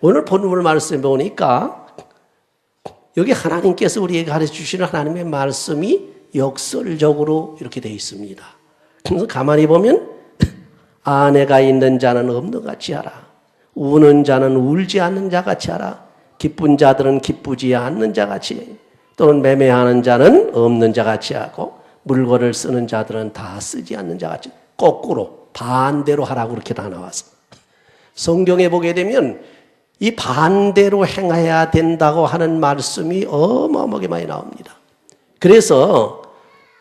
오늘 본문 말씀에 보니까 여기 하나님께서 우리에게 가르쳐주시는 하나님의 말씀이 역설적으로 이렇게 되어 있습니다. 그래서 가만히 보면 아내가 있는 자는 없는 같이 하라. 우는 자는 울지 않는 자 같이 하라. 기쁜 자들은 기쁘지 않는 자 같이, 또는 매매하는 자는 없는 자 같이 하고 물건을 쓰는 자들은 다 쓰지 않는 자 같이, 거꾸로 반대로 하라고 그렇게 다 나와서 성경에 보게 되면 이 반대로 행해야 된다고 하는 말씀이 어마어마하게 많이 나옵니다. 그래서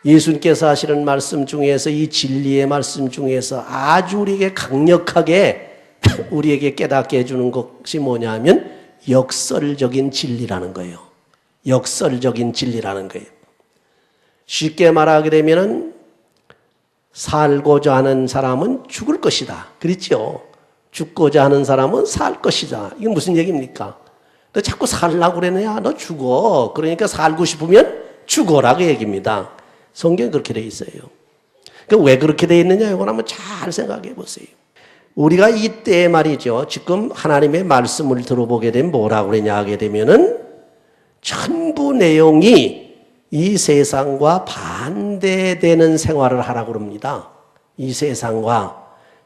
예수님께서 하시는 말씀 중에서, 이 진리의 말씀 중에서 아주 우리에게 강력하게 우리에게 깨닫게 해주는 것이 뭐냐 하면 역설적인 진리라는 거예요. 역설적인 진리라는 거예요. 쉽게 말하게 되면은 살고자 하는 사람은 죽을 것이다. 그렇죠? 죽고자 하는 사람은 살 것이다. 이게 무슨 얘기입니까? 너 자꾸 살라고 그러느냐? 너 죽어. 그러니까 살고 싶으면 죽어라, 그 얘기입니다. 성경에 그렇게 돼 있어요. 그러니까 왜 그렇게 돼 있느냐? 이걸 한번 잘 생각해 보세요. 우리가 이때 말이죠, 지금 하나님의 말씀을 들어보게 되면 뭐라고 그러냐 하게 되면은 전부 내용이 이 세상과 반대되는 생활을 하라고 그럽니다. 이 세상과,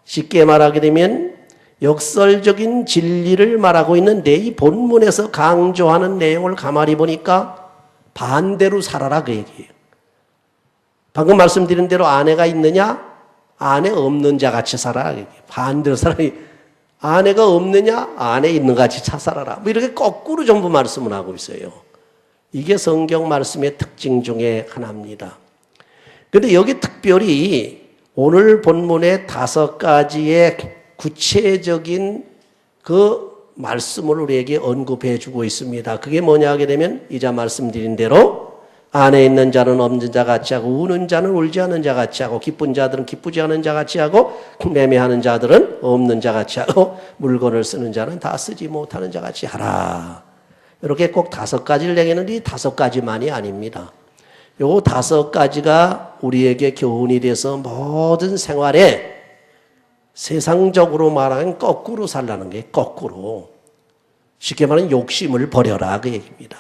쉽게 말하게 되면 역설적인 진리를 말하고 있는데, 이 본문에서 강조하는 내용을 가만히 보니까 반대로 살아라, 그 얘기예요. 방금 말씀드린 대로 아내가 있느냐? 아내 없는 자 같이 살아라. 반대로 사람이 아내가 없느냐? 아내 있는 같이 살아라. 뭐 이렇게 거꾸로 전부 말씀을 하고 있어요. 이게 성경 말씀의 특징 중에 하나입니다. 그런데 여기 특별히 오늘 본문의 5가지의 구체적인 그 말씀을 우리에게 언급해 주고 있습니다. 그게 뭐냐 하게 되면 이자 말씀드린 대로 안에 있는 자는 없는 자 같이 하고, 우는 자는 울지 않는 자 같이 하고, 기쁜 자들은 기쁘지 않은 자 같이 하고, 매매하는 자들은 없는 자 같이 하고, 물건을 쓰는 자는 다 쓰지 못하는 자 같이 하라. 이렇게 꼭 5가지를 얘기하는데 이 5가지만이 아닙니다. 요 5가지가 우리에게 교훈이 돼서 모든 생활에 세상적으로 말하면 거꾸로 살라는 게, 거꾸로. 쉽게 말하면 욕심을 버려라, 그 얘기입니다.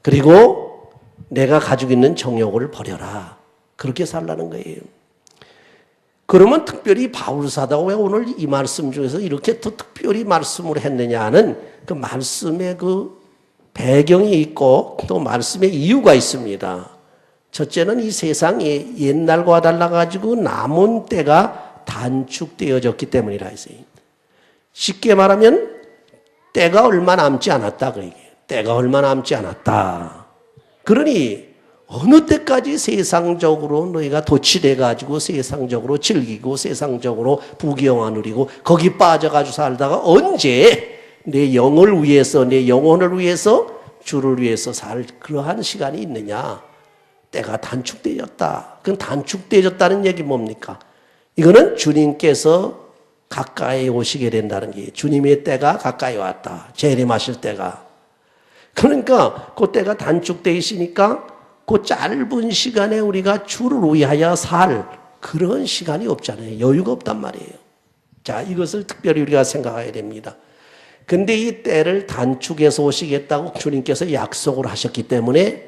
그리고 내가 가지고 있는 정욕을 버려라. 그렇게 살라는 거예요. 그러면 특별히 바울사도가 왜 오늘 이 말씀 중에서 이렇게 더 특별히 말씀을 했느냐 하는 그 말씀의 그 배경이 있고 또 말씀의 이유가 있습니다. 첫째는 이 세상이 옛날과 달라가지고 남은 때가 단축되어졌기 때문이라 했어요. 쉽게 말하면 때가 얼마 남지 않았다, 그 얘기예요. 때가 얼마 남지 않았다. 그러니 어느 때까지 세상적으로 너희가 도취돼가지고 세상적으로 즐기고 세상적으로 부귀영화 누리고 거기 빠져가지고 살다가 언제 내 영을 위해서, 내 영혼을 위해서, 주를 위해서 살 그러한 시간이 있느냐. 때가 단축되어졌다. 그건 단축되어졌다는 얘기 뭡니까? 이거는 주님께서 가까이 오시게 된다는 게, 주님의 때가 가까이 왔다. 재림하실 때가. 그러니까 그 때가 단축되어 있으니까 그 짧은 시간에 우리가 주를 위하여 살 그런 시간이 없잖아요. 여유가 없단 말이에요. 자, 이것을 특별히 우리가 생각해야 됩니다. 근데 이 때를 단축해서 오시겠다고 주님께서 약속을 하셨기 때문에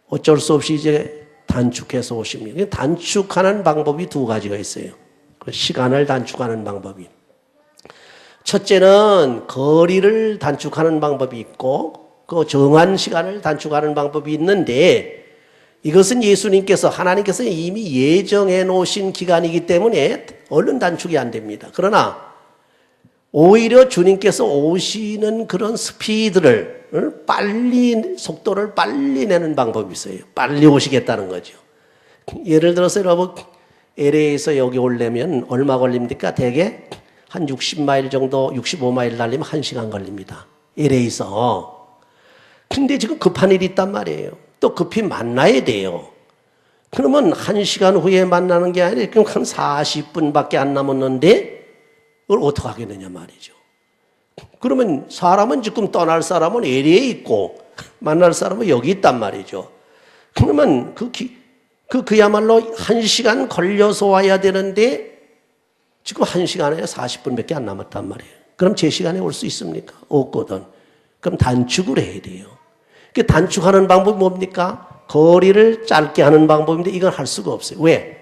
어쩔 수 없이 이제 단축해서 오십니다. 단축하는 방법이 2가지가 있어요. 시간을 단축하는 방법이. 첫째는 거리를 단축하는 방법이 있고, 그 정한 시간을 단축하는 방법이 있는데, 이것은 예수님께서, 하나님께서 이미 예정해 놓으신 기간이기 때문에 얼른 단축이 안 됩니다. 그러나 오히려 주님께서 오시는 그런 스피드를 빨리, 속도를 빨리 내는 방법이 있어요. 빨리 오시겠다는 거죠. 예를 들어서 여러분, LA에서 여기 오려면 얼마 걸립니까? 대개 한 60마일 정도, 65마일 달리면 1시간 걸립니다. LA에서. 근데 지금 급한 일이 있단 말이에요. 또 급히 만나야 돼요. 그러면 1시간 후에 만나는 게 아니라 그럼 한 40분밖에 안 남았는데 그걸 어떻게 하겠느냐 말이죠. 그러면 사람은 지금 떠날 사람은 LA에 있고 만날 사람은 여기 있단 말이죠. 그러면 그야말로 1시간 걸려서 와야 되는데 지금 1시간에 40분밖에 안 남았단 말이에요. 그럼 제 시간에 올 수 있습니까? 없거든. 그럼 단축을 해야 돼요. 그 단축하는 방법이 뭡니까? 거리를 짧게 하는 방법인데 이건 할 수가 없어요. 왜?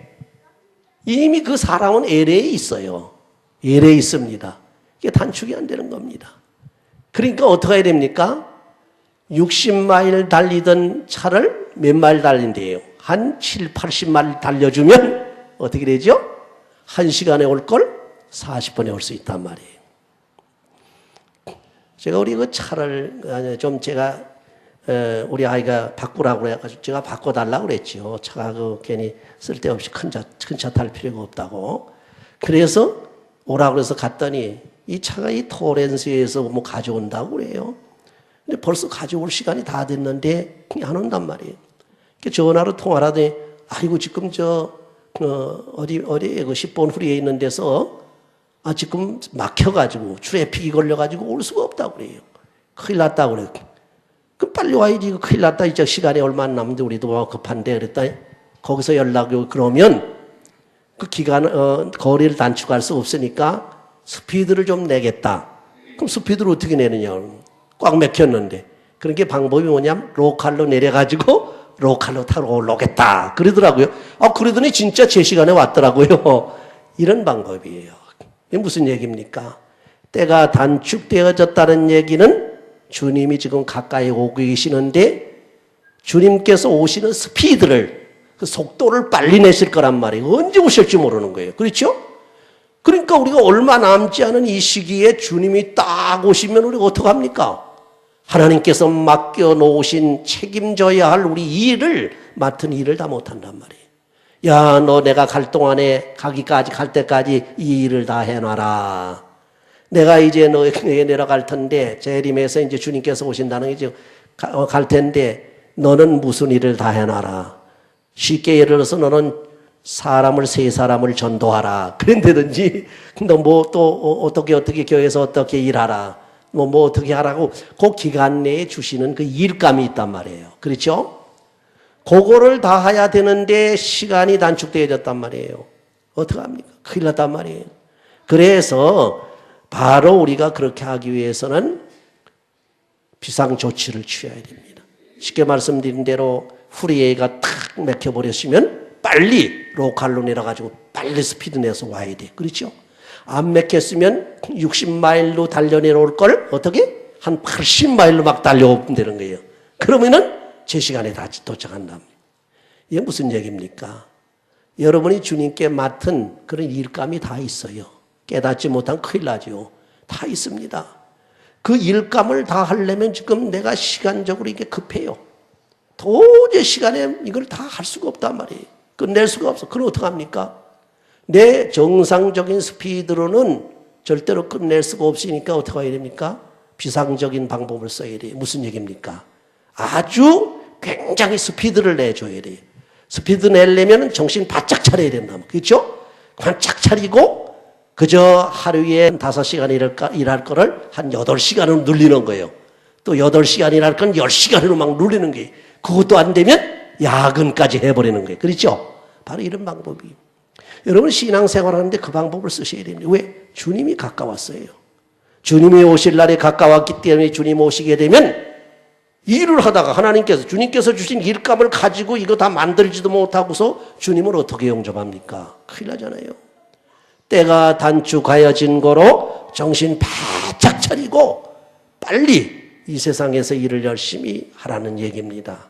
이미 그 사람은 LA에 있어요. LA에 있습니다. 이게 단축이 안 되는 겁니다. 그러니까 어떻게 해야 됩니까? 60마일 달리던 차를 몇 마일 달린대요? 한 7, 80마일 달려주면 어떻게 되죠? 1시간에 올 걸 40분에 올 수 있단 말이에요. 제가 우리 그 차를 좀 제가 우리 아이가 바꾸라고 그래가지고 제가 바꿔달라고 그랬지요. 차가 그 괜히 쓸데없이 큰 차 탈 필요가 없다고. 그래서 오라고 그래서 갔더니 이 차가 이 토렌스에서 뭐 가져온다고 그래요. 근데 벌써 가져올 시간이 다 됐는데 안 온단 말이에요. 전화로 통화를 하더니 아이고 지금 어디에 그 10번 후리에 있는 데서 지금 막혀가지고 트래픽이 걸려가지고 올 수가 없다고 그래요. 큰일 났다고 그래요. 그 빨리 와야지. 큰일 났다. 이제 시간이 얼마 안 남는데 우리도 급한데 그랬더니 거기서 연락이 그러면 그 거리를 단축할 수 없으니까 스피드를 좀 내겠다. 그럼 스피드를 어떻게 내느냐. 꽉 막혔는데. 그러니까 방법이 뭐냐면 로컬로 내려가지고 로컬로 타러 올라오겠다. 그러더라고요. 그러더니 진짜 제 시간에 왔더라고요. 이런 방법이에요. 이게 무슨 얘기입니까? 때가 단축되어졌다는 얘기는 주님이 지금 가까이 오고 계시는데 주님께서 오시는 스피드를 그 속도를 빨리 내실 거란 말이에요. 언제 오실지 모르는 거예요. 그렇죠? 그러니까 우리가 얼마 남지 않은 이 시기에 주님이 딱 오시면 우리가 어떡합니까? 하나님께서 맡겨놓으신 책임져야 할 우리 일을 맡은 일을 다 못한단 말이에요. 야, 너 내가 갈 동안에 갈 때까지 이 일을 다 해놔라. 내가 이제 너에게 내려갈 텐데 재림해서 이제 주님께서 오신다는 게 갈 텐데 너는 무슨 일을 다 해놔라. 쉽게 예를 들어서 너는 세 사람을 전도하라. 그런다든지 너 뭐 또 어떻게 교회에서 어떻게 일하라. 뭐 어떻게 하라고 그 기간 내에 주시는 그 일감이 있단 말이에요. 그렇죠? 그거를 다 해야 되는데 시간이 단축되어졌단 말이에요. 어떡합니까? 큰일 났단 말이에요. 그래서 바로 우리가 그렇게 하기 위해서는 비상조치를 취해야 됩니다. 쉽게 말씀드린 대로 후리에이가 탁 막혀버렸으면 빨리 로컬로 내려가지고 빨리 스피드 내서 와야 돼. 그렇죠? 안 막혔으면 60마일로 달려 내려올 걸 어떻게? 한 80마일로 막 달려오면 되는 거예요. 그러면은 제 시간에 다 도착한다. 이게 무슨 얘기입니까? 여러분이 주님께 맡은 그런 일감이 다 있어요. 깨닫지 못하면 큰일 나죠. 다 있습니다. 그 일감을 다 하려면 지금 내가 시간적으로 이게 급해요. 도저히 시간에 이걸 다 할 수가 없단 말이에요. 끝낼 수가 없어. 그럼 어떡합니까? 내 정상적인 스피드로는 절대로 끝낼 수가 없으니까 어떻게 해야 됩니까? 비상적인 방법을 써야 돼요. 무슨 얘기입니까? 아주 굉장히 스피드를 내줘야 돼요. 스피드 내려면 정신 바짝 차려야 된다. 그렇죠? 바짝 차리고 그저 하루에 5시간 일할 거를 한 8시간으로 늘리는 거예요. 또 8시간 일할 건 10시간으로 막 늘리는 거예요. 그것도 안 되면 야근까지 해버리는 거예요. 그렇죠? 바로 이런 방법이. 여러분 신앙생활 하는데 그 방법을 쓰셔야 됩니다. 왜? 주님이 가까웠어요. 주님이 오실 날이 가까웠기 때문에 주님 오시게 되면 일을 하다가 주님께서 주신 일감을 가지고 이거 다 만들지도 못하고서 주님을 어떻게 영접합니까? 큰일 나잖아요. 때가 단축하여진 거로 정신 바짝 차리고 빨리 이 세상에서 일을 열심히 하라는 얘기입니다.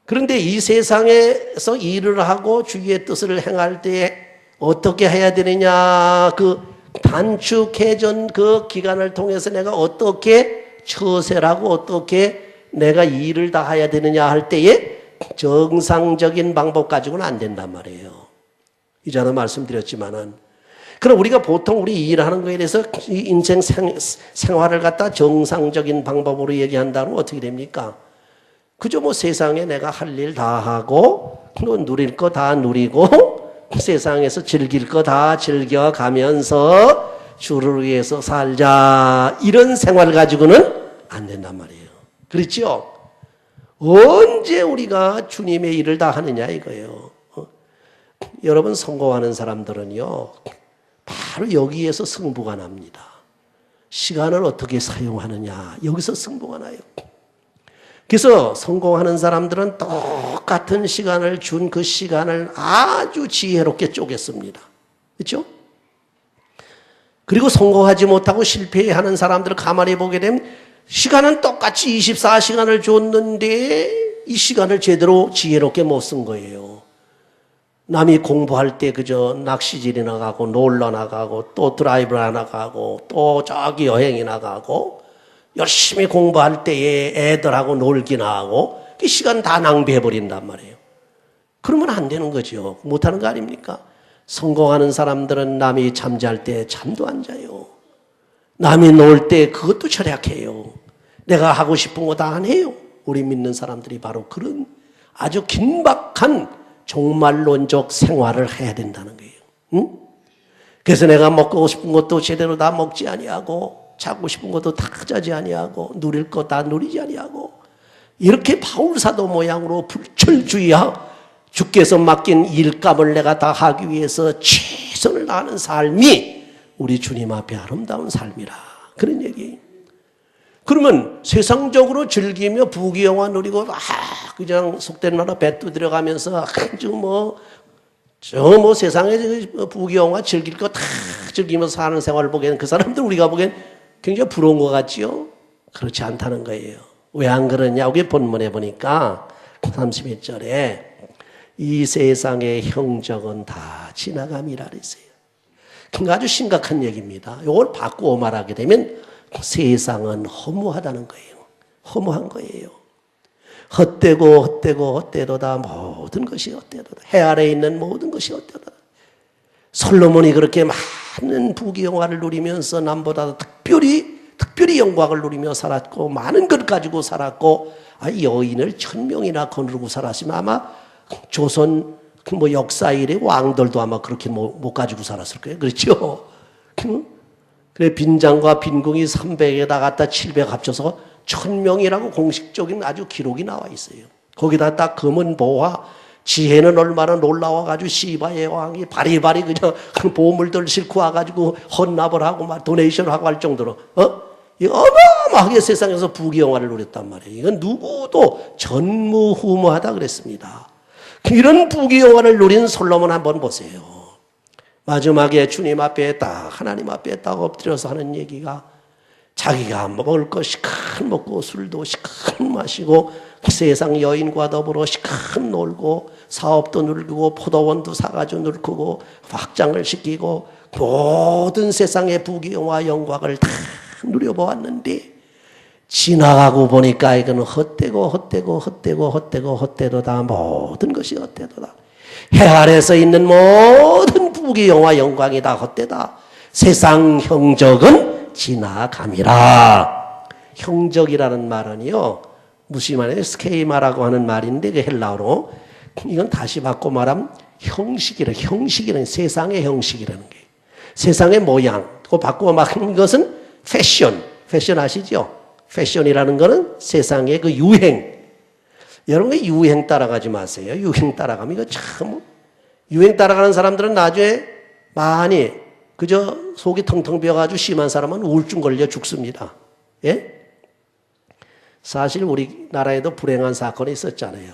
그런데 이 세상에서 일을 하고 주의 뜻을 행할 때 어떻게 해야 되느냐? 그 단축해진 그 기간을 통해서 내가 어떻게 처세라고 어떻게 내가 일을 다 해야 되느냐 할 때에 정상적인 방법 가지고는 안 된단 말이에요. 이전에 말씀드렸지만은. 그럼 우리가 보통 우리 일하는 거에 대해서 인생 생활을 갖다 정상적인 방법으로 얘기한다면 어떻게 됩니까? 그저 뭐 세상에 내가 할 일 다 하고 누릴 거 다 누리고 세상에서 즐길 거 다 즐겨가면서 주를 위해서 살자 이런 생활 가지고는 안 된단 말이에요. 그렇죠? 언제 우리가 주님의 일을 다 하느냐 이거예요. 여러분 성공하는 사람들은요 바로 여기에서 승부가 납니다. 시간을 어떻게 사용하느냐, 여기서 승부가 나요. 그래서 성공하는 사람들은 똑같은 시간을 준 그 시간을 아주 지혜롭게 쪼갰습니다. 그렇죠? 그리고 성공하지 못하고 실패하는 사람들을 가만히 보게 되면 시간은 똑같이 24시간을 줬는데 이 시간을 제대로 지혜롭게 못 쓴 거예요. 남이 공부할 때 그저 낚시질이 나가고 놀러 나가고 또 드라이브 나가고 또 저기 여행이 나가고 열심히 공부할 때에 애들하고 놀기나 하고 그 시간 다 낭비해버린단 말이에요. 그러면 안 되는 거죠. 못하는 거 아닙니까? 성공하는 사람들은 남이 잠잘 때 잠도 안 자요. 남이 놀 때 그것도 절약해요. 내가 하고 싶은 거 다 안 해요. 우리 믿는 사람들이 바로 그런 아주 긴박한 종말론적 생활을 해야 된다는 거예요. 응? 그래서 내가 먹고 싶은 것도 제대로 다 먹지 아니하고 자고 싶은 것도 다 자지 아니하고 누릴 것 다 누리지 아니하고 이렇게 바울사도 모양으로 불철주의하 주께서 맡긴 일감을 내가 다 하기 위해서 최선을 다하는 삶이 우리 주님 앞에 아름다운 삶이라 그런 얘기예요. 그러면 세상적으로 즐기며 부귀영화 누리고 그냥 속된 말로 배 두드려가면서 세상에 부귀영화 즐길 거 다 즐기면서 사는 생활을 보기에는 그 사람들 우리가 보기엔 굉장히 부러운 것 같지요? 그렇지 않다는 거예요. 왜 안 그러냐? 여기 본문에 보니까 31절에 이 세상의 형적은 다 지나감이라 그랬어요. 그러니까 아주 심각한 얘기입니다. 이걸 바꾸어 말하게 되면 세상은 허무하다는 거예요. 허무한 거예요. 헛되도다 모든 것이 헛되도다. 해 아래에 있는 모든 것이 헛되도다. 솔로몬이 그렇게 많은 부귀영화를 누리면서 남보다 특별히 영광을 누리며 살았고 많은 것 가지고 살았고 여인을 1000명이나 거느리고 살았으면 아마 조선 역사일의 왕들도 아마 그렇게 못 가지고 살았을 거예요. 그렇죠? 그래 빈장과 빈궁이 300에다 갖다 700 합쳐서 1000명이라고 공식적인 아주 기록이 나와 있어요. 거기다 딱 검은 보화 지혜는 얼마나 놀라워가지고 시바의 왕이 바리바리 그냥 보물들 싣고 와가지고 헌납을 하고 막 도네이션을 하고 할 정도로 어마어마하게 세상에서 부귀영화를 누렸단 말이에요. 이건 누구도 전무후무하다 그랬습니다. 이런 부귀영화를 누린 솔로몬 한번 보세요. 마지막에 주님 앞에 딱 하나님 앞에 딱 엎드려서 하는 얘기가 자기가 먹을 것 시큰 먹고 술도 시큰 마시고 세상 여인과 더불어 시큰 놀고 사업도 누리고 포도원도 사가지고 누리고 확장을 시키고 모든 세상의 부귀영화 영광을 다 누려보았는데 지나가고 보니까 이거는 헛되도다 모든 것이 헛되도다. 해 아래에서 있는 모든 부귀영화 영광이 다 헛되다. 세상 형적은 지나감이라. 형적이라는 말은요 무슨 말이에요? 스케이마라고 하는 말인데 그 헬라어로 이건 다시 바꿔 말하면 형식이라는 세상의 형식이라는 게 세상의 모양. 그 바꿔 말하는 것은 패션 아시죠? 패션이라는 거는 세상의 그 유행. 여러분 유행 따라가지 마세요. 유행 따라가면 이거 참 유행 따라가는 사람들은 나중에 많이 그저 속이 텅텅 비어가지고 심한 사람은 우울증 걸려 죽습니다. 예? 사실 우리나라에도 불행한 사건이 있었잖아요.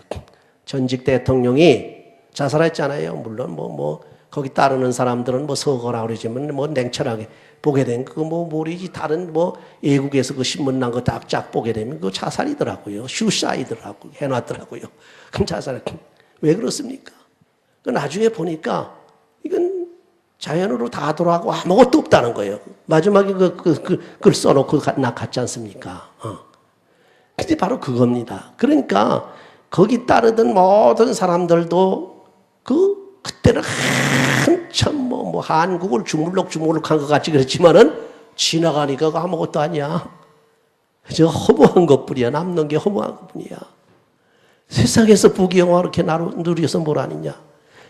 전직 대통령이 자살했잖아요. 물론 거기 따르는 사람들은 서거라 그러지만 냉철하게 보게 된 그거 모르지 다른 외국에서 그 신문 난 거 쫙 보게 되면 그거 자살이더라고요. 슈사이드라고 해놨더라고요. 그럼 자살 왜 그렇습니까? 나중에 보니까 이건 자연으로 다 돌아가고 아무것도 없다는 거예요. 마지막에 그걸 써놓고 갔지 않습니까? 근데 바로 그겁니다. 그러니까 거기 따르던 모든 사람들도 그때는 한참 한국을 주물럭주물럭한 것 같이 그랬지만은 지나가니까 아무것도 아니야. 그저 허무한 것뿐이야. 남는 게 허무한 것뿐이야. 세상에서 부귀영화 그렇게 누려서 뭘 아느냐.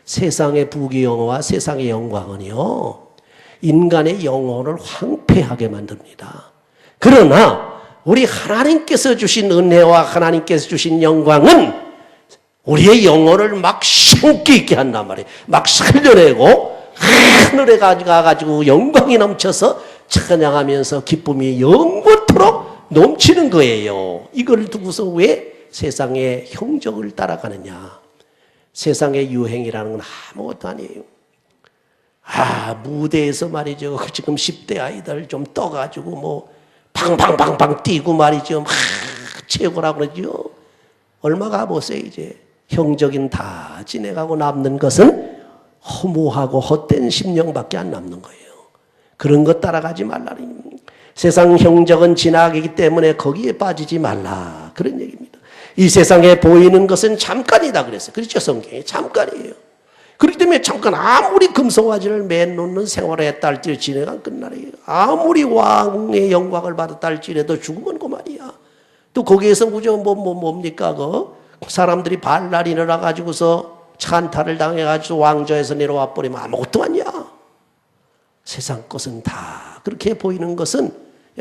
세상의 부귀영화와 세상의 영광은요 인간의 영혼을 황폐하게 만듭니다. 그러나 우리 하나님께서 주신 은혜와 하나님께서 주신 영광은 우리의 영혼을 막 신기 있게 한단 말이에요. 막 살려내고 하늘에 가가지고 영광이 넘쳐서 찬양하면서 기쁨이 영원토록 넘치는 거예요. 이걸 두고서 왜 세상의 형적을 따라가느냐. 세상의 유행이라는 건 아무것도 아니에요. 무대에서 말이죠. 지금 10대 아이들 좀 떠가지고 뭐 팡팡팡팡 뛰고 말이죠. 막 최고라고 그러죠. 얼마 가보세요. 이제 형적인 다 지내가고 남는 것은 허무하고 헛된 심령밖에 안 남는 거예요. 그런 것 따라가지 말라니. 세상 형적은 지나가기 때문에 거기에 빠지지 말라. 그런 얘기입니다. 이 세상에 보이는 것은 잠깐이다 그랬어요. 그렇죠? 성경에 잠깐이에요. 그렇기 때문에 잠깐 아무리 금송아지를 매놓는 생활을 했다 할지라도 지내가 끝나래요. 아무리 왕의 영광을 받았다 할지라도 죽으면 그만이야. 또 거기에서 그저 뭡니까? 사람들이 발날이 일어나가지고서 찬탈을 당해가지고 왕좌에서 내려와 버리면 아무것도 아니야. 세상 것은 다 그렇게 보이는 것은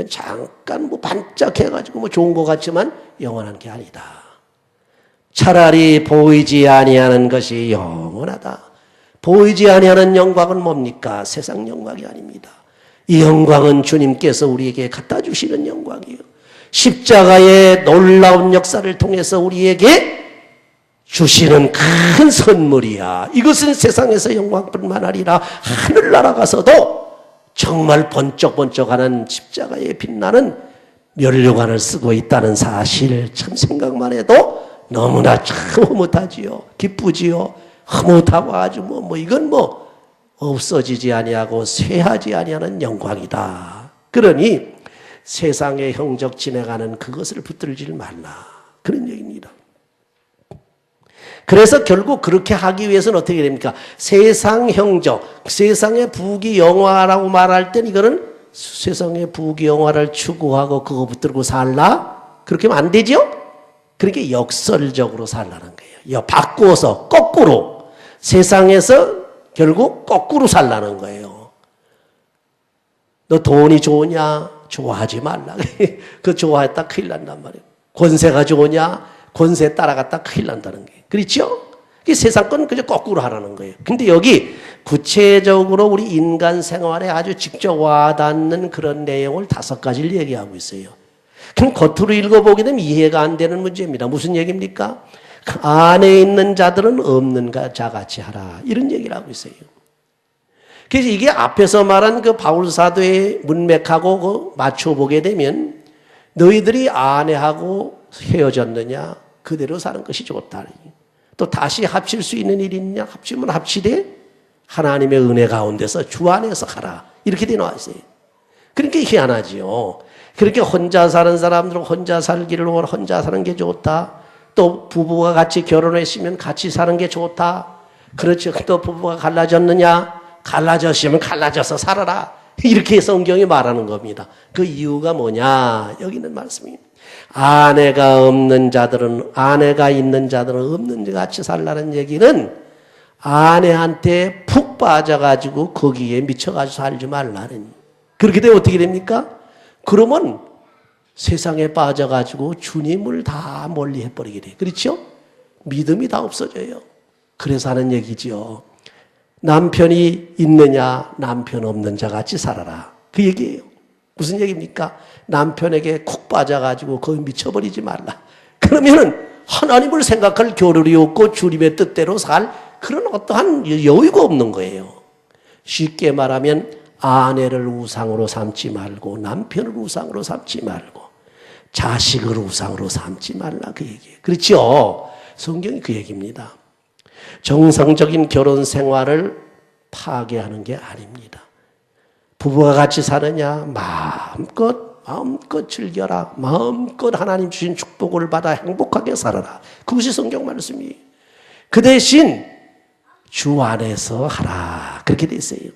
잠깐 반짝해가지고 좋은 것 같지만 영원한 게 아니다. 차라리 보이지 아니하는 것이 영원하다. 보이지 아니하는 영광은 뭡니까? 세상 영광이 아닙니다. 이 영광은 주님께서 우리에게 갖다 주시는 영광이에요. 십자가의 놀라운 역사를 통해서 우리에게 주시는 큰 선물이야. 이것은 세상에서 영광뿐만 아니라 하늘 날아가서도 정말 번쩍번쩍하는 십자가에 빛나는 면류관을 쓰고 있다는 사실 참 생각만 해도 너무나 참 흐뭇하지요. 기쁘지요. 흐뭇하고 아주 이건 없어지지 아니하고 쇠하지 아니하는 영광이다. 그러니 세상의 형적 지내가는 그것을 붙들지 말라. 그런 얘기입니다. 그래서 결국 그렇게 하기 위해서는 어떻게 됩니까? 세상 형적, 세상의 부귀영화라고 말할 땐 이거는 세상의 부귀영화를 추구하고 그거 붙들고 살라? 그렇게 하면 안 되죠? 그렇게 역설적으로 살라는 거예요. 바꾸어서 거꾸로 세상에서 결국 거꾸로 살라는 거예요. 너 돈이 좋으냐? 좋아하지 말라. 그 좋아했다 큰일 난단 말이에요. 권세가 좋으냐? 권세 따라갔다 큰일 난다는 거예요. 그렇죠? 세상 건 그저 거꾸로 하라는 거예요. 근데 여기 구체적으로 우리 인간 생활에 아주 직접 와닿는 그런 내용을 5가지를 얘기하고 있어요. 그럼 겉으로 읽어보게 되면 이해가 안 되는 문제입니다. 무슨 얘기입니까? 안에 있는 자들은 없는 자같이 하라. 이런 얘기를 하고 있어요. 그래서 이게 앞에서 말한 그 바울사도의 문맥하고 맞춰보게 되면 너희들이 아내하고 헤어졌느냐? 그대로 사는 것이 좋다. 또 다시 합칠 수 있는 일이 있냐? 합치면 합치되 하나님의 은혜 가운데서 주 안에서 하라. 이렇게 되어 나와 있어요. 그러니까 희한하지요. 그렇게 혼자 사는 사람들은 혼자 살기를 원하고 혼자 사는 게 좋다. 또 부부가 같이 결혼했으면 같이 사는 게 좋다. 그렇죠. 또 부부가 갈라졌느냐? 갈라졌으면 갈라져서 살아라. 이렇게 성경이 말하는 겁니다. 그 이유가 뭐냐? 여기 있는 말씀입니다. 아내가 있는 자들은 없는 자 같이 살라는 얘기는 아내한테 푹 빠져가지고 거기에 미쳐가지고 살지 말라는. 그렇게 되면 어떻게 됩니까? 그러면 세상에 빠져가지고 주님을 다 멀리 해버리게 돼요. 그렇죠? 믿음이 다 없어져요. 그래서 하는 얘기죠. 남편이 있느냐? 남편 없는 자 같이 살아라. 그 얘기예요. 무슨 얘기입니까? 남편에게 콕 빠져가지고 거기 미쳐버리지 말라. 그러면은 하나님을 생각할 겨를이 없고 주님의 뜻대로 살 그런 어떠한 여유가 없는 거예요. 쉽게 말하면 아내를 우상으로 삼지 말고 남편을 우상으로 삼지 말고 자식을 우상으로 삼지 말라 그 얘기예요. 그렇죠? 성경이 그 얘기입니다. 정상적인 결혼 생활을 파괴하는 게 아닙니다. 부부가 같이 사느냐? 마음껏 즐겨라. 마음껏 하나님 주신 축복을 받아 행복하게 살아라. 그것이 성경 말씀이에요. 그 대신 주 안에서 하라. 그렇게 돼 있어요.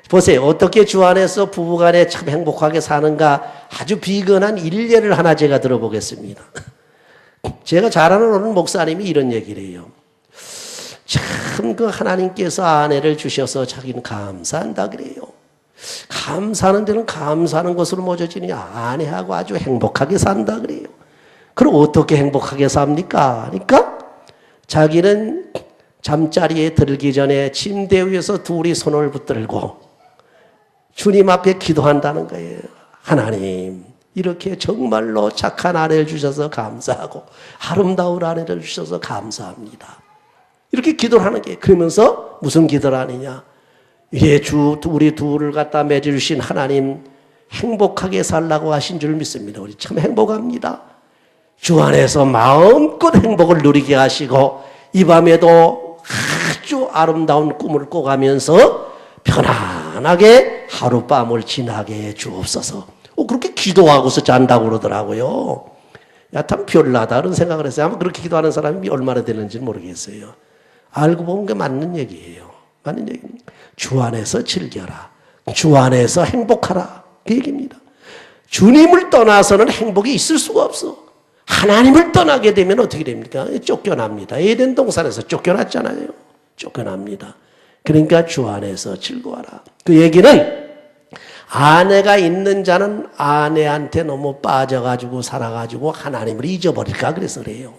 보세요. 어떻게 주 안에서 부부간에 참 행복하게 사는가 아주 비근한 일례를 하나 제가 들어보겠습니다. 제가 잘 아는 어느 목사님이 이런 얘기를 해요. 참 그 하나님께서 아내를 주셔서 자기는 감사한다 그래요. 감사하는 데는 감사하는 것으로 모여지느냐? 아내하고 아주 행복하게 산다 그래요. 그럼 어떻게 행복하게 삽니까? 그러니까 자기는 잠자리에 들기 전에 침대 위에서 둘이 손을 붙들고 주님 앞에 기도한다는 거예요. 하나님, 이렇게 정말로 착한 아내를 주셔서 감사하고 아름다운 아내를 주셔서 감사합니다. 이렇게 기도를 하는 게, 그러면서 무슨 기도를 하느냐? 예, 우리 둘을 갖다 맺어주신 하나님 행복하게 살라고 하신 줄 믿습니다. 우리 참 행복합니다. 주 안에서 마음껏 행복을 누리게 하시고 이 밤에도 아주 아름다운 꿈을 꿔가면서 편안하게 하룻밤을 지나게 해 주옵소서. 그렇게 기도하고서 잔다고 그러더라고요. 야, 참 별나다 그런 생각을 했어요. 아마 그렇게 기도하는 사람이 얼마나 되는지 모르겠어요. 알고 보면 게 맞는 얘기예요. 맞는 얘기입니다. 주 안에서 즐겨라. 주 안에서 행복하라. 그 얘기입니다. 주님을 떠나서는 행복이 있을 수가 없어. 하나님을 떠나게 되면 어떻게 됩니까? 쫓겨납니다. 에덴 동산에서 쫓겨났잖아요. 쫓겨납니다. 그러니까 주 안에서 즐거워라. 그 얘기는 아내가 있는 자는 아내한테 너무 빠져가지고 살아가지고 하나님을 잊어버릴까 그래서 그래요.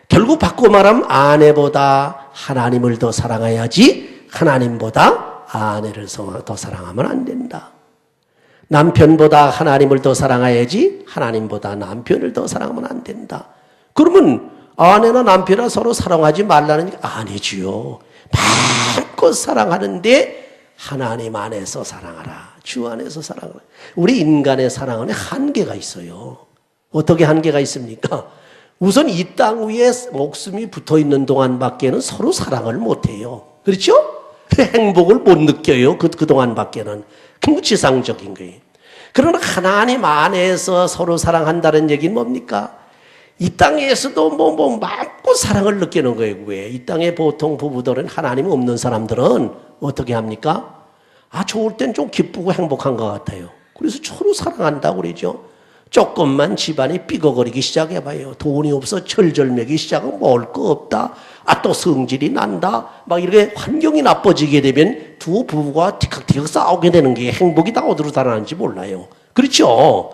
결국 바꿔 말하면 아내보다 하나님을 더 사랑해야지 하나님보다 아내를 더 사랑하면 안 된다. 남편보다 하나님을 더 사랑해야지 하나님보다 남편을 더 사랑하면 안 된다. 그러면 아내나 남편이나 서로 사랑하지 말라는 게 아니지요. 마음껏 사랑하는데 하나님 안에서 사랑하라. 주 안에서 사랑하라. 우리 인간의 사랑은 한계가 있어요. 어떻게 한계가 있습니까? 우선 이 땅 위에 목숨이 붙어있는 동안밖에는 서로 사랑을 못해요. 그렇죠? 행복을 못 느껴요. 그동안밖에는. 그게 지상적인 거예요. 그러나 하나님 안에서 서로 사랑한다는 얘기는 뭡니까? 이 땅에서도 마음껏 사랑을 느끼는 거예요. 왜? 이 땅에 보통 부부들은 하나님 없는 사람들은 어떻게 합니까? 좋을 땐 좀 기쁘고 행복한 것 같아요. 그래서 서로 사랑한다고 그러죠. 조금만 집안이 삐걱거리기 시작해봐요. 돈이 없어 철절매기 시작하면 먹을 거 없다. 또 성질이 난다. 막 이렇게 환경이 나빠지게 되면 두 부부가 티격태격 싸우게 되는 게 행복이 다 어디로 달아나는지 몰라요. 그렇죠?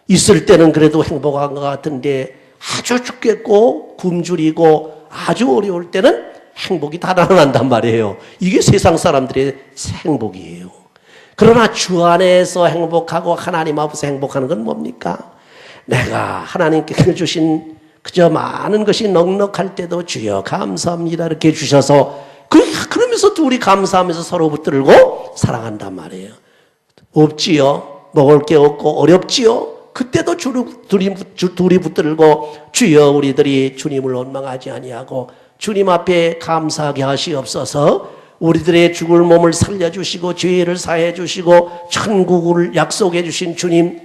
있을 때는 그래도 행복한 것 같은데 아주 죽겠고 굶주리고 아주 어려울 때는 행복이 달아난단 말이에요. 이게 세상 사람들의 행복이에요. 그러나 주 안에서 행복하고 하나님 앞에서 행복하는 건 뭡니까? 내가 하나님께 주신 그저 많은 것이 넉넉할 때도 주여 감사합니다 이렇게 주셔서 그러면서 둘이 감사하면서 서로 붙들고 사랑한단 말이에요. 없지요? 먹을 게 없고 어렵지요? 그때도 둘이 붙들고 주여 우리들이 주님을 원망하지 아니하고 주님 앞에 감사하게 하시옵소서. 우리들의 죽을 몸을 살려주시고 죄를 사해 주시고 천국을 약속해 주신 주님,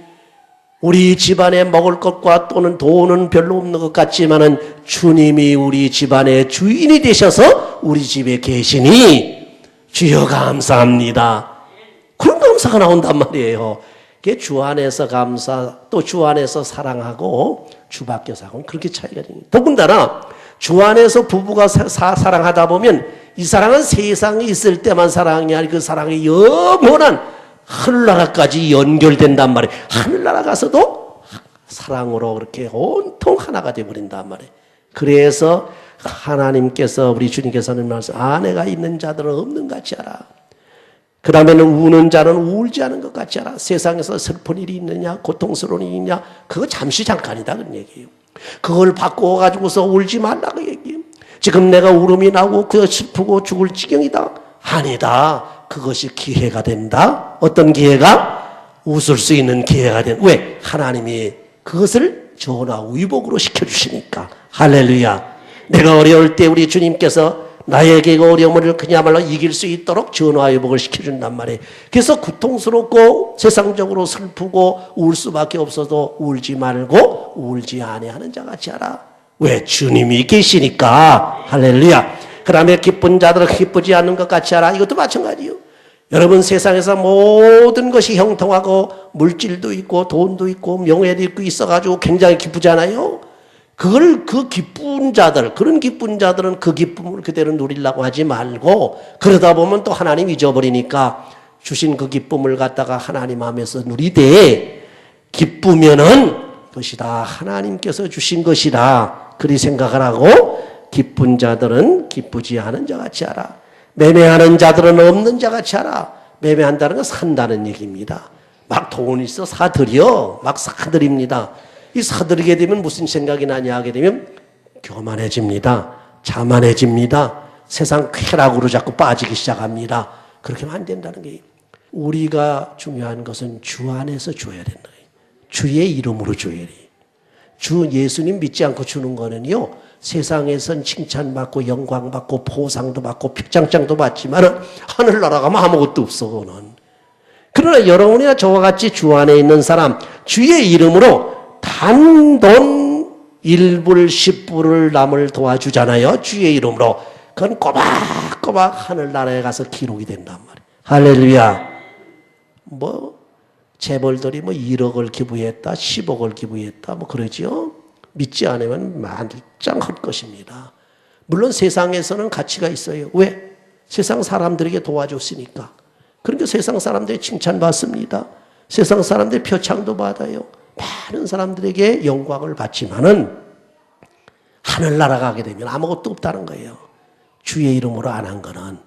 우리 집안에 먹을 것과 또는 돈은 별로 없는 것 같지만은 주님이 우리 집안의 주인이 되셔서 우리 집에 계시니 주여 감사합니다. 그런 감사가 나온단 말이에요. 그게 주 안에서 감사, 또 주 안에서 사랑하고 주 밖에서 하고는 그렇게 차이가 됩니다. 더군다나 주 안에서 부부가 사랑하다 보면 이 사랑은 세상에 있을 때만 사랑이 아니고 그 사랑이 영원한 하늘나라까지 연결된단 말이에요. 하늘나라 가서도 사랑으로 그렇게 온통 하나가 되어버린단 말이에요. 그래서 하나님께서 우리 주님께서는 말씀 아내가 있는 자들은 없는 것 같이 하라. 그 다음에는 우는 자는 울지 않은 것 같이 하라. 세상에서 슬픈 일이 있느냐 고통스러운 일이 있냐 그거 잠시 잠깐이다 그런 얘기예요. 그걸 바꿔가지고서 울지 말라고 얘기해요. 지금 내가 울음이 나고 그 슬프고 죽을 지경이다. 아니다. 그것이 기회가 된다. 어떤 기회가? 웃을 수 있는 기회가 된다. 왜? 하나님이 그것을 전화 위복으로 시켜주시니까. 할렐루야. 내가 어려울 때 우리 주님께서 나에게 그 어려움을 그야말로 이길 수 있도록 전화 위복을 시켜준단 말이에요. 그래서 고통스럽고 세상적으로 슬프고 울 수밖에 없어도 울지 말고 울지 아니하는 자같이 하라. 왜? 주님이 계시니까. 할렐루야. 그 다음에 기쁜 자들은 기쁘지 않는 것 같이 하라. 이것도 마찬가지요. 여러분 세상에서 모든 것이 형통하고 물질도 있고 돈도 있고 명예도 있고 있어가지고 굉장히 기쁘잖아요. 그 기쁜 자들, 그런 기쁜 자들은 그 기쁨을 그대로 누리려고 하지 말고 그러다 보면 또 하나님 잊어버리니까 주신 그 기쁨을 갖다가 하나님 하면서 누리되 기쁘면은 그것이 다 하나님께서 주신 것이다. 그리 생각을 하고 기쁜 자들은 기쁘지 않은 자같이 하라. 매매하는 자들은 없는 자같이 하라. 매매한다는 건 산다는 얘기입니다. 막 돈 있어 사들여. 막 사들입니다. 이 사들이게 되면 무슨 생각이 나냐 하게 되면 교만해집니다. 자만해집니다. 세상 쾌락으로 자꾸 빠지기 시작합니다. 그렇게 하면 안 된다는 거예요. 우리가 중요한 것은 주 안에서 줘야 된다. 주의 이름으로 줘야 돼요. 주 예수님 믿지 않고 주는 거는요, 세상에선 칭찬받고 영광받고 보상도 받고 표창장도 받지만 하늘나라 가면 아무것도 없어. 그거는. 그러나 여러분이나 저와 같이 주 안에 있는 사람, 주의 이름으로 단돈 1불 10불을 남을 도와주잖아요. 주의 이름으로. 그건 꼬박꼬박 하늘나라에 가서 기록이 된단 말이에요. 할렐루야. 재벌들이 1억을 기부했다, 10억을 기부했다, 그러지요. 믿지 않으면 말짱할 것입니다. 물론 세상에서는 가치가 있어요. 왜? 세상 사람들에게 도와줬으니까. 그러니까 세상 사람들이 칭찬받습니다. 세상 사람들이 표창도 받아요. 많은 사람들에게 영광을 받지만은 하늘나라 가게 되면 아무것도 없다는 거예요. 주의 이름으로 안 한 거는.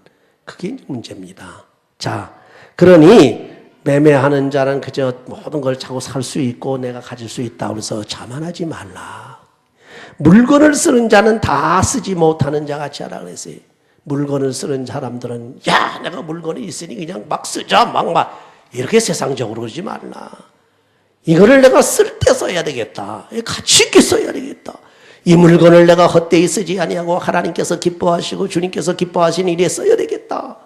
그게 문제입니다. 자, 그러니 매매하는 자는 그저 모든 걸 차고 살 수 있고 내가 가질 수 있다 그래서 자만하지 말라. 물건을 쓰는 자는 다 쓰지 못하는 자같이 하라 그랬어요. 물건을 쓰는 사람들은 야 내가 물건이 있으니 그냥 막 쓰자 막 이렇게 세상적으로 그러지 말라. 이거를 내가 쓸 때 써야 되겠다. 가치 있게 써야 되겠다. 이 물건을 내가 헛되이 쓰지 아니하고 하나님께서 기뻐하시고 주님께서 기뻐하시는 일에 써야 되겠다.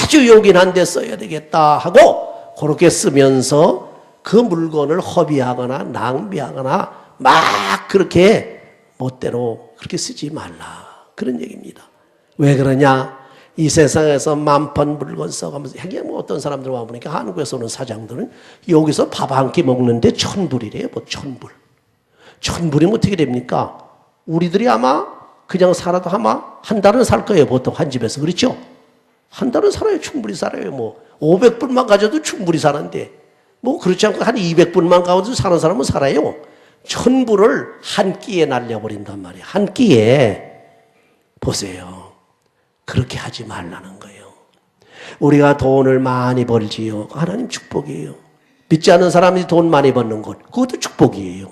아주 요긴한 데 써야 되겠다 하고 그렇게 쓰면서 그 물건을 허비하거나 낭비하거나 막 그렇게 멋대로 그렇게 쓰지 말라. 그런 얘기입니다. 왜 그러냐? 이 세상에서 만판 물건 써가면서 어떤 사람들 와보니까 한국에서 오는 사장들은 여기서 밥 한 끼 먹는데 1,000불이래요. 1,000불. 1,000불이면 어떻게 됩니까? 우리들이 아마 그냥 살아도 아마 한 달은 살 거예요. 보통 한 집에서. 그렇죠? 한 달은 살아요. 충분히 살아요. 500불만 가져도 충분히 사는데 그렇지 않고 한 200불만 가져도 사는 사람은 살아요. 1,000불을 한 끼에 날려버린단 말이에요. 한 끼에. 보세요. 그렇게 하지 말라는 거예요. 우리가 돈을 많이 벌지요. 하나님 축복이에요. 믿지 않는 사람이 돈 많이 버는 것, 그것도 축복이에요.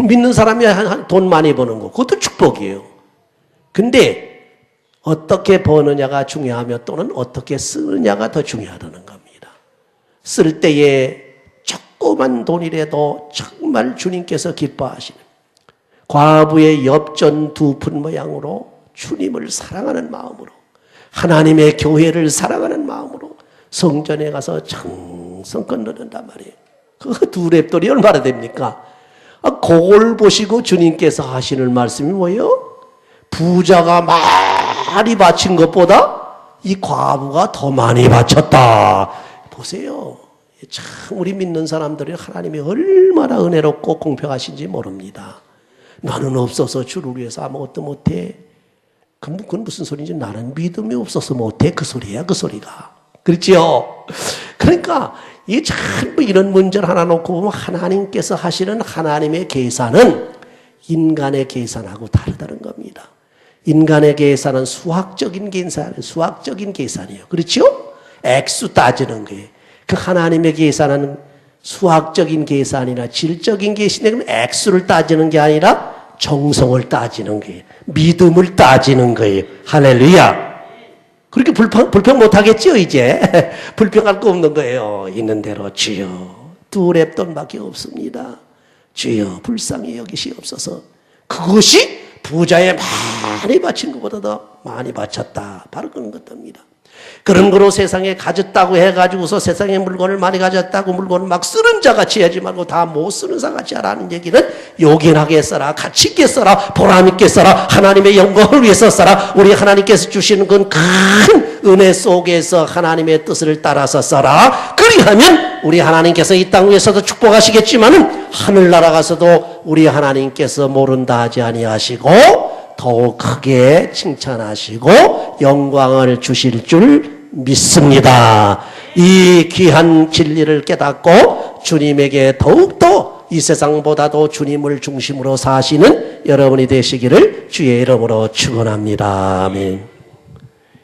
믿는 사람이 돈 많이 버는 것, 그것도 축복이에요. 근데 어떻게 버느냐가 중요하며 또는 어떻게 쓰느냐가 더 중요하다는 겁니다. 쓸 때에 조그만 돈이라도 정말 주님께서 기뻐하시는 과부의 엽전 2푼 모양으로 주님을 사랑하는 마음으로 하나님의 교회를 사랑하는 마음으로 성전에 가서 정성껏 넣는단 말이에요. 그 2랩돌이 얼마나 됩니까? 그걸 보시고 주님께서 하시는 말씀이 뭐예요? 부자가 많이 바친 것보다 이 과부가 더 많이 바쳤다. 보세요. 참 우리 믿는 사람들이 하나님이 얼마나 은혜롭고 공평하신지 모릅니다. 나는 없어서 주를 위해서 아무것도 못해. 그건 무슨 소리인지 나는 믿음이 없어서 못해. 그 소리야, 그 소리가. 그렇지요? 그러니까 이 참 이런 문제를 하나 놓고 보면 하나님께서 하시는 하나님의 계산은 인간의 계산하고 다르다는 겁니다. 인간의 계산은 수학적인 계산이에요. 그렇죠? 액수 따지는 거예요. 그 하나님의 계산은 수학적인 계산이나 질적인 계산이면 액수를 따지는 게 아니라 정성을 따지는 거예요. 믿음을 따지는 거예요. 할렐루야. 그렇게 불평 못하겠죠 이제. 불평할 거 없는 거예요. 있는 대로 주여 2랩돈밖에 없습니다. 주여 불쌍히 여기시옵소서. 그것이 부자의 많이 바친 것보다 더 많이 바쳤다. 바로 그런 것입니다. 그런 거로 세상에 가졌다고 해가지고서 세상에 물건을 많이 가졌다고 물건을 막 쓰는 자같이 하지 말고 다 못 쓰는 자같이 하라는 얘기는 요긴하게 써라, 가치 있게 써라, 보람 있게 써라, 하나님의 영광을 위해서 써라. 우리 하나님께서 주시는 건 큰 은혜 속에서 하나님의 뜻을 따라서 써라. 그리하면 우리 하나님께서 이 땅 위에서도 축복하시겠지만은 하늘나라 가서도 우리 하나님께서 모른다 하지 아니하시고 더욱 크게 칭찬하시고 영광을 주실 줄 믿습니다. 이 귀한 진리를 깨닫고 주님에게 더욱더 이 세상보다도 주님을 중심으로 사시는 여러분이 되시기를 주의 이름으로 축원합니다. 아멘.